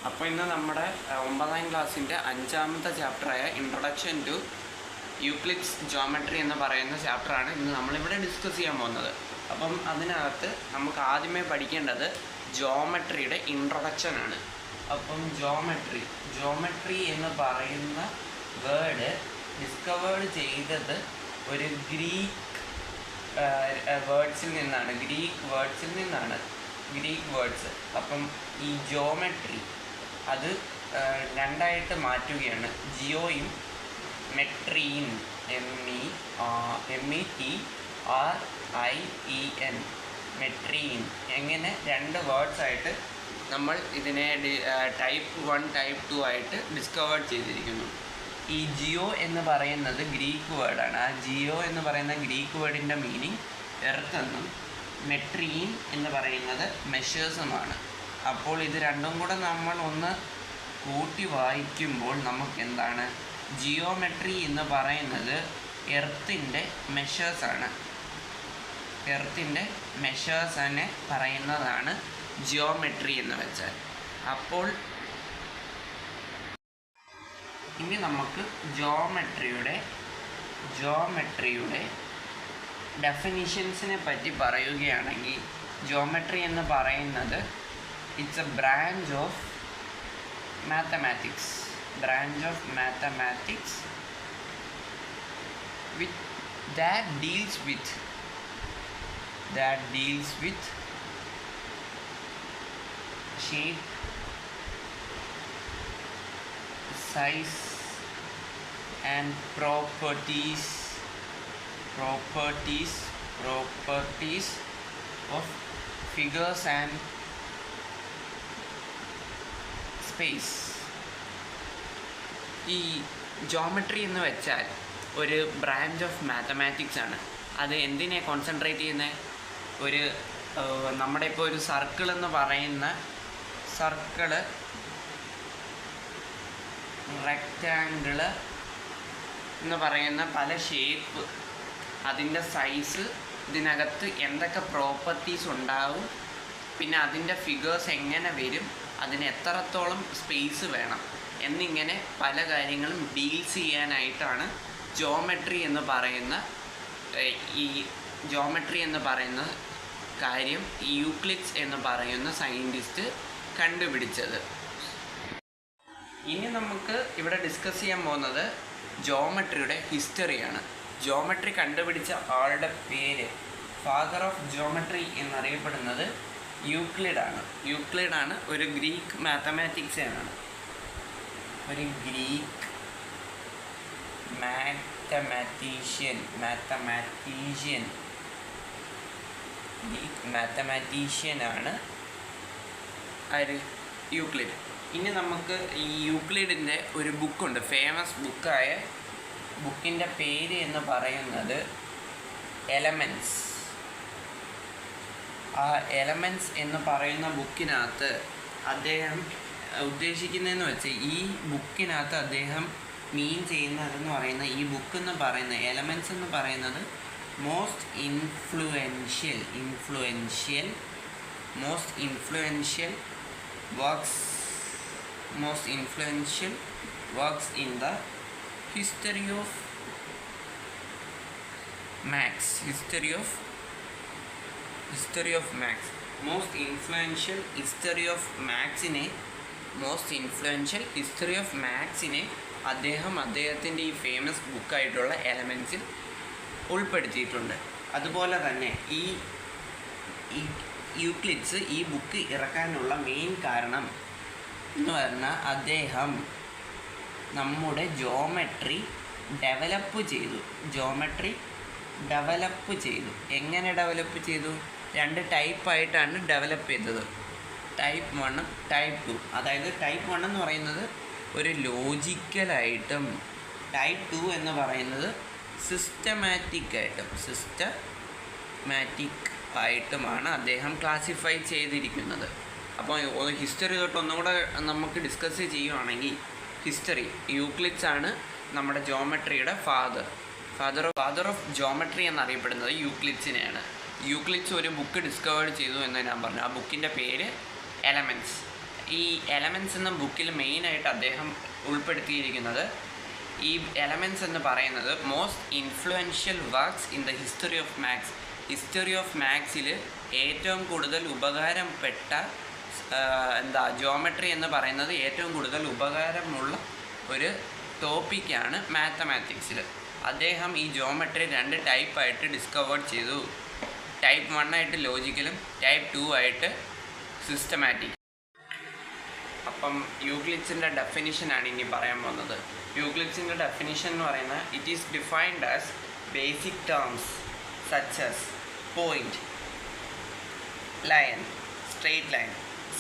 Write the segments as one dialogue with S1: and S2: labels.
S1: അപ്പോൾ ഇന്ന് നമ്മുടെ 9ാം ക്ലാസ്സിൻ്റെ 5ാമത്തെ ചാപ്റ്ററായ ഇൻട്രൊഡക്ഷൻ ടു യൂക്ലിഡ്സ് ജോമെട്രി എന്ന് പറയുന്ന ചാപ്റ്ററാണ് ഇന്ന് നമ്മളിവിടെ ഡിസ്കസ് ചെയ്യാൻ പോകുന്നത്. അപ്പം അതിനകത്ത് നമുക്ക് ആദ്യമേ പഠിക്കേണ്ടത് ജോമെട്രിയുടെ ഇൻട്രൊഡക്ഷനാണ്. അപ്പം ജോമെട്രി എന്ന് പറയുന്ന വേർഡ് ഡിസ്കവേർഡ് ചെയ്തത് ഒരു ഗ്രീക്ക് വേർഡ്സിൽ നിന്നാണ്. Greek words. അപ്പം ഈ ജോമെട്രി അത് രണ്ടായിട്ട് മാറ്റുകയാണ്. ജിയോയും മെട്രീൻ, METRIEN, മെട്രീൻ. എങ്ങനെ രണ്ട് വേർഡ്സായിട്ട് നമ്മൾ ഇതിനെ ടൈപ്പ് 1 ടൈപ്പ് 2 ആയിട്ട് ഡിസ്കവേർഡ് ചെയ്തിരിക്കുന്നു. ഈ ജിയോ എന്ന് പറയുന്നത് ഗ്രീക്ക് വേർഡാണ്. ആ ജിയോ എന്ന് പറയുന്ന ഗ്രീക്ക് വേർഡിൻ്റെ മീനിങ് എർത്ത് എന്നും മെട്രീൻ എന്ന് പറയുന്നത് മെഷേഴ്സുമാണ്. അപ്പോൾ ഇത് രണ്ടും കൂടെ നമ്മൾ ഒന്ന് കൂട്ടി വായിക്കുമ്പോൾ നമുക്ക് എന്താണ്? ജിയോമെട്രി എന്ന് പറയുന്നത് എർത്തിൻ്റെ മെഷേഴ്സാണ്. എർത്തിൻ്റെ മെഷേഴ്സിനെ പറയുന്നതാണ് ജിയോമെട്രി എന്ന് വെച്ചാൽ. അപ്പോൾ ഇനി നമുക്ക് ജോമെട്രിയുടെ ഡെഫിനിഷൻസിനെ പറ്റി പറയുകയാണെങ്കിൽ, ജോമെട്രി എന്ന് പറയുന്നത് it's A branch of mathematics that deals with shape, size and properties of figures and space. ഈ ജോമെട്രി എന്ന് വെച്ചാൽ ഒരു ബ്രാഞ്ച് ഓഫ് മാത്തമാറ്റിക്സ് ആണ്. അത് എന്തിനെ കോൺസെൻട്രേറ്റ് ചെയ്യുന്നത്? നമ്മുടെ ഇപ്പോൾ ഒരു സർക്കിൾ എന്ന് പറയുന്ന റെക്റ്റാങ്കിള് എന്ന് പറയുന്ന പല ഷേപ്പ്, അതിൻ്റെ സൈസ്, ഇതിനകത്ത് എന്തൊക്കെ പ്രോപ്പർട്ടീസ് ഉണ്ടാവും, പിന്നെ അതിൻ്റെ ഫിഗേഴ്സ് എങ്ങനെ വരും, അതിന് എത്രത്തോളം സ്പേസ് വേണം എന്നിങ്ങനെ പല കാര്യങ്ങളും ഡീൽസ് ചെയ്യാനായിട്ടാണ് ജോമെട്രി എന്ന് പറയുന്ന കാര്യം യൂക്ലിഡ്സ് എന്ന് പറയുന്ന സയൻറ്റിസ്റ്റ് കണ്ടുപിടിച്ചത്. ഇനി നമുക്ക് ഇവിടെ ഡിസ്കസ് ചെയ്യാൻ പോകുന്നത് ജോമെട്രിയുടെ ഹിസ്റ്ററിയാണ്. ജോമെട്രി കണ്ടുപിടിച്ച ആളുടെ പേര്, ഫാദർ ഓഫ് ജോമെട്രി എന്നറിയപ്പെടുന്നത് യൂക്ലിഡാണ്. ഒരു ഗ്രീക്ക് മാത്തമാറ്റീഷ്യൻ. മാത്തമാറ്റീഷ്യനാണ് യൂക്ലിഡ്. ഇനി നമുക്ക് ഈ യൂക്ലിഡിൻ്റെ ഒരു ബുക്കുണ്ട്, ഫേമസ് ബുക്കായ ബുക്കിൻ്റെ പേര് എന്ന് പറയുന്നത് എലമെൻറ്റ്സ്. ആ എലമെൻറ്റ്സ് എന്ന് പറയുന്ന ബുക്കിനകത്ത് അദ്ദേഹം ഉദ്ദേശിക്കുന്നതെന്ന് വെച്ചാൽ, ഈ ബുക്കിനകത്ത് അദ്ദേഹം മീൻ ചെയ്യുന്നതെന്ന് പറയുന്ന, ഈ ബുക്ക് എന്ന് പറയുന്ന എലമെൻറ്റ്സ് എന്ന് പറയുന്നത് most influential works in the history of maths. Most influential history of mathsനെ അദ്ദേഹത്തിൻ്റെ ഈ ഫേമസ് ബുക്കായിട്ടുള്ള എലമെൻറ്റ്സിൽ ഉൾപ്പെടുത്തിയിട്ടുണ്ട്. അതുപോലെ തന്നെ ഈ യൂക്ലിഡ്സ് ഈ ബുക്ക് ഇറക്കാനുള്ള മെയിൻ കാരണം എന്ന് പറഞ്ഞാൽ, അദ്ദേഹം നമ്മുടെ ജോമെട്രി ഡെവലപ്പ് ചെയ്തു. എങ്ങനെ ഡെവലപ്പ് ചെയ്തു? 2 ടൈപ്പായിട്ടാണ് ഡെവലപ്പ് ചെയ്തത്, ടൈപ്പ് 1 ടൈപ്പ് 2. അതായത് ടൈപ്പ് 1 എന്ന് പറയുന്നത് ഒരു ലോജിക്കലായിട്ടും ടൈപ്പ് 2 എന്ന് പറയുന്നത് സിസ്റ്റമാറ്റിക് ആയിട്ടുമാണ് അദ്ദേഹം ക്ലാസിഫൈ ചെയ്തിരിക്കുന്നത്. അപ്പോൾ ഹിസ്റ്ററി തൊട്ട് ഒന്നുകൂടെ നമുക്ക് ഡിസ്കസ് ചെയ്യുവാണെങ്കിൽ, യൂക്ലിഡ്സ് ആണ് നമ്മുടെ ജോമെട്രിയുടെ ഫാദർ ഓഫ് ജോമെട്രി എന്നറിയപ്പെടുന്നത് യൂക്ലിഡ്സിനെയാണ്. യൂക്ലിഡ്സ് ഒരു ബുക്ക് ഡിസ്കവേർഡ് ചെയ്തു എന്ന് ഞാൻ പറഞ്ഞു. ആ ബുക്കിൻ്റെ പേര് എലമെൻറ്റ്സ്. ഈ എലമെൻറ്റ്സ് എന്ന ബുക്കിൽ മെയിനായിട്ട് അദ്ദേഹം ഉൾപ്പെടുത്തിയിരിക്കുന്നത് ഈ എലമെൻറ്റ്സ് എന്ന് പറയുന്നത് most influential works in the history of maths. History of മാത്സിൽ ഏറ്റവും കൂടുതൽ ഉപകാരപ്പെട്ട ജിയോമെട്രി എന്ന് പറയുന്നത് ഏറ്റവും കൂടുതൽ ഉപകാരമുള്ള ഒരു ടോപ്പിക്കാണ് മാത്തമാറ്റിക്സിൽ. അദ്ദേഹം ഈ ജിയോമെട്രി 2 ടൈപ്പായിട്ട് ഡിസ്കവർ ചെയ്തു. ടൈപ്പ് 1 ആയിട്ട് ലോജിക്കലും ടൈപ്പ് 2 ആയിട്ട് സിസ്റ്റമാറ്റിക്. അപ്പം യൂക്ലിഡ്സിൻ്റെ ഡെഫിനിഷനാണ് ഇനി പറയാൻ പോകുന്നത്. യൂക്ലിഡ്സിൻ്റെ ഡെഫിനിഷൻ എന്ന് പറയുന്നത് it is defined as basic terms such as point, line, straight line,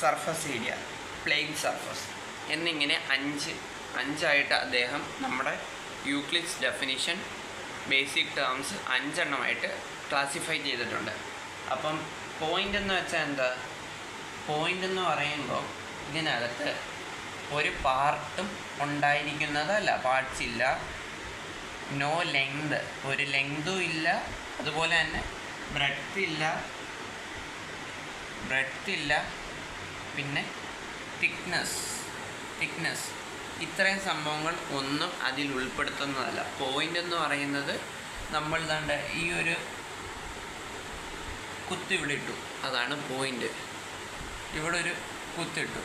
S1: surface area, plane surface എന്നിങ്ങനെ അഞ്ചായിട്ട് അദ്ദേഹം നമ്മുടെ യൂക്ലിഡ്സ് ഡെഫിനിഷൻ ബേസിക് ടേംസ് 5 എണ്ണമായിട്ട് ക്ലാസിഫൈ ചെയ്തിട്ടുണ്ട്. അപ്പം പോയിൻ്റ് എന്ന് വെച്ചാൽ എന്താ? പോയിൻ്റ് എന്ന് പറയുമ്പോൾ ഇതിനകത്ത് ഒരു പാർട്ടും ഉണ്ടായിരിക്കുന്നതല്ല, പാർട്സ് ഇല്ല, നോ ലെങ്ത്, ഒരു ലെങ്തും ഇല്ല, അതുപോലെ തന്നെ ബ്രെഡ്ത്ത് ഇല്ല, പിന്നെ തിക്നെസ് ഇത്രയും സംഭവങ്ങൾ ഒന്നും അതിൽ ഉൾപ്പെടുത്തുന്നതല്ല. പോയിൻ്റ് എന്ന് പറയുന്നത് നമ്മൾ ദാണ്ട ഈ ഒരു കുത്തിവിടെ ഇട്ടു, അതാണ് പോയിൻ്റ്. ഇവിടെ ഒരു കുത്തിട്ടു,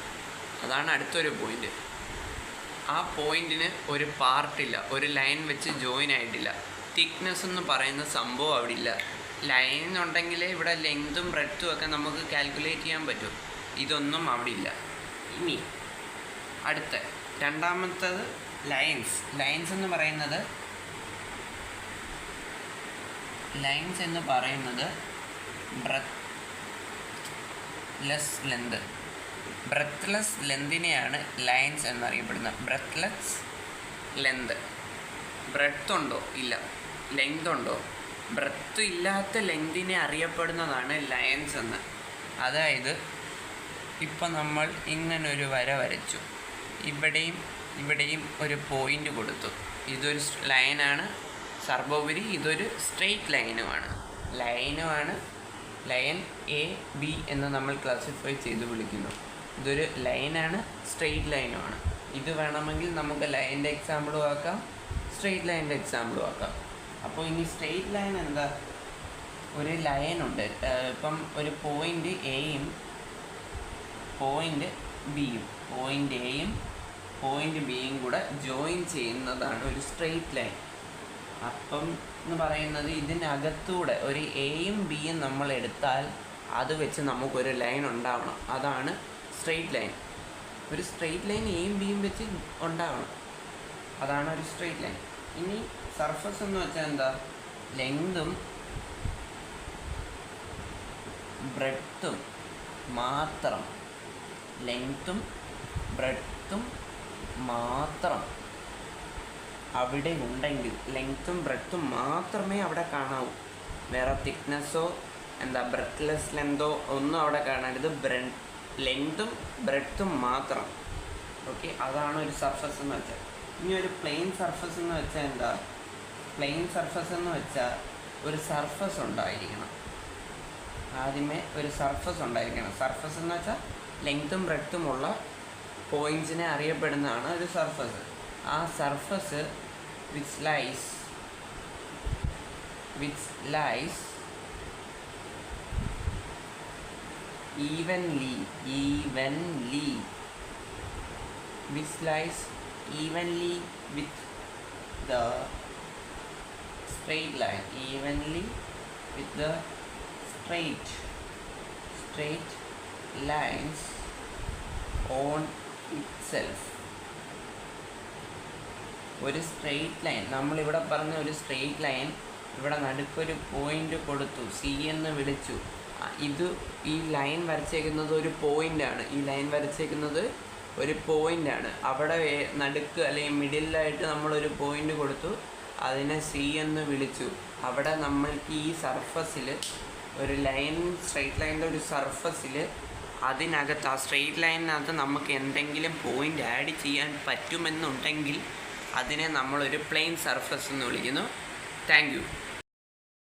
S1: അതാണ് അടുത്തൊരു പോയിൻ്റ്. ആ പോയിൻറ്റിന് ഒരു പാർട്ടില്ല, ഒരു ലൈൻ വെച്ച് ജോയിൻ ആയിട്ടില്ല. തിക്നെസ് എന്ന് പറയുന്ന സംഭവം അവിടെ ഇല്ല. ലൈൻ ഉണ്ടെങ്കിലേ ഇവിടെ ലെങ്തും ബ്രെഡ്ത്തും ഒക്കെ നമുക്ക് കാൽക്കുലേറ്റ് ചെയ്യാൻ പറ്റും. ഇതൊന്നും അവിടെ ഇല്ല. ഇനി അടുത്ത രണ്ടാമത്തത് ലൈൻസ് എന്ന് പറയുന്നത് ബ്രെത്ത്ലെസ് ലെന്തിനെയാണ് ലൈൻസ് എന്നറിയപ്പെടുന്നത്. Breathless length. ബ്രെഡ്ത്ത് ഉണ്ടോ? ഇല്ല. ലെങ്ത് ഉണ്ടോ? ബ്രെഡ്ത്ത് ഇല്ലാത്ത ലെങ്തിനെ അറിയപ്പെടുന്നതാണ് ലൈൻസ് എന്ന്. അതായത് ഇപ്പം നമ്മൾ ഇങ്ങനൊരു വര വരച്ചു, ഇവിടെയും ഒരു പോയിൻ്റ് കൊടുത്തു. ഇതൊരു ലൈനാണ്, സർവോപരി ഇതൊരു സ്ട്രെയിറ്റ് ലൈനുമാണ്. ലൈൻ എ ബി എന്ന് നമ്മൾ ക്ലാസിഫൈ ചെയ്ത് വിളിക്കുന്നു. ഇതൊരു ലൈനാണ്, സ്ട്രെയിറ്റ് ലൈനുമാണ്. ഇത് വേണമെങ്കിൽ നമുക്ക് ലൈൻ്റെ എക്സാമ്പിളും ആക്കാം, സ്ട്രെയിറ്റ് ലൈൻ്റെ എക്സാമ്പിളും ആക്കാം. അപ്പോൾ ഇനി സ്ട്രെയിറ്റ് ലൈൻ എന്താ? ഒരു ലൈനുണ്ട്, ഇപ്പം ഒരു പോയിൻ്റ് എയും പോയിൻ്റ് ബിയും കൂടെ ജോയിൻ ചെയ്യുന്നതാണ് ഒരു സ്ട്രെയിറ്റ് ലൈൻ. അപ്പം എന്ന് പറയുന്നത് ഇതിനകത്തൂടെ ഒരു എയും ബിയും നമ്മൾ എടുത്താൽ അത് വെച്ച് നമുക്കൊരു ലൈൻ ഉണ്ടാവണം. അതാണ് സ്ട്രെയിറ്റ് ലൈൻ. ഒരു സ്ട്രെയിറ്റ് ലൈൻ എയും ബിയും വെച്ച് ഉണ്ടാവണം, അതാണ് ഒരു സ്ട്രെയിറ്റ് ലൈൻ. ഇനി സർഫസ് എന്ന് വെച്ചാൽ എന്താ? ലെങ്തും ബ്രെഡ്ത്തും മാത്രം അവിടെ ഉണ്ടെങ്കിൽ, ലെങ്ത്തും ബ്രെഡ്ത്തും മാത്രമേ അവിടെ കാണാവൂ. വേറെ തിക്നെസ്സോ ബ്രെത്ത്ലെസ് ലെങ്തോ ഒന്നും അവിടെ കാണരുത്. ലെങ്ത്തും ബ്രെഡ്ത്തും മാത്രം. ഓക്കെ, അതാണ് ഒരു സർഫസ് എന്ന് വെച്ചാൽ. ഇനി ഒരു പ്ലെയിൻ സർഫസ് എന്ന് വെച്ചാൽ എന്താ? പ്ലെയിൻ സർഫസ് എന്ന് വെച്ചാൽ ഒരു സർഫസ് ഉണ്ടായിരിക്കണം. ആദ്യമേ ഒരു സർഫസ് ഉണ്ടായിരിക്കണം. സർഫസ് എന്ന് വെച്ചാൽ ലെങ്ത്തും ബ്രെഡ്ത്തുമുള്ള പോയിൻറ്റ്സിനെ അറിയപ്പെടുന്നതാണ് ഒരു സർഫസ്. ആ surface which lies evenly with the straight line, straight lines on itself. ഒരു സ്ട്രെയിറ്റ് ലൈൻ, നമ്മളിവിടെ പറഞ്ഞ ഒരു സ്ട്രെയിറ്റ് ലൈൻ, ഇവിടെ നടുക്കൊരു പോയിൻ്റ് കൊടുത്തു, സി എന്ന് വിളിച്ചു. ഈ ലൈൻ വരച്ചേക്കുന്നത് ഒരു പോയിൻ്റാണ്. അവിടെ നടുക്ക് അല്ലെങ്കിൽ മിഡിലായിട്ട് നമ്മളൊരു പോയിൻ്റ് കൊടുത്തു, അതിനെ സി എന്ന് വിളിച്ചു. അവിടെ നമ്മൾക്ക് ഈ സർഫസിൽ ഒരു ലൈൻ, സ്ട്രെയിറ്റ് ലൈനിൻ്റെ ഒരു സർഫസിൽ അതിനകത്ത്, ആ സ്ട്രെയിറ്റ് ലൈനിനകത്ത് നമുക്ക് എന്തെങ്കിലും പോയിൻ്റ് ആഡ് ചെയ്യാൻ പറ്റുമെന്നുണ്ടെങ്കിൽ അതിനെ നമ്മളൊരു പ്ലെയിൻ സർഫസ് എന്ന് വിളിക്കുന്നു. Thank you.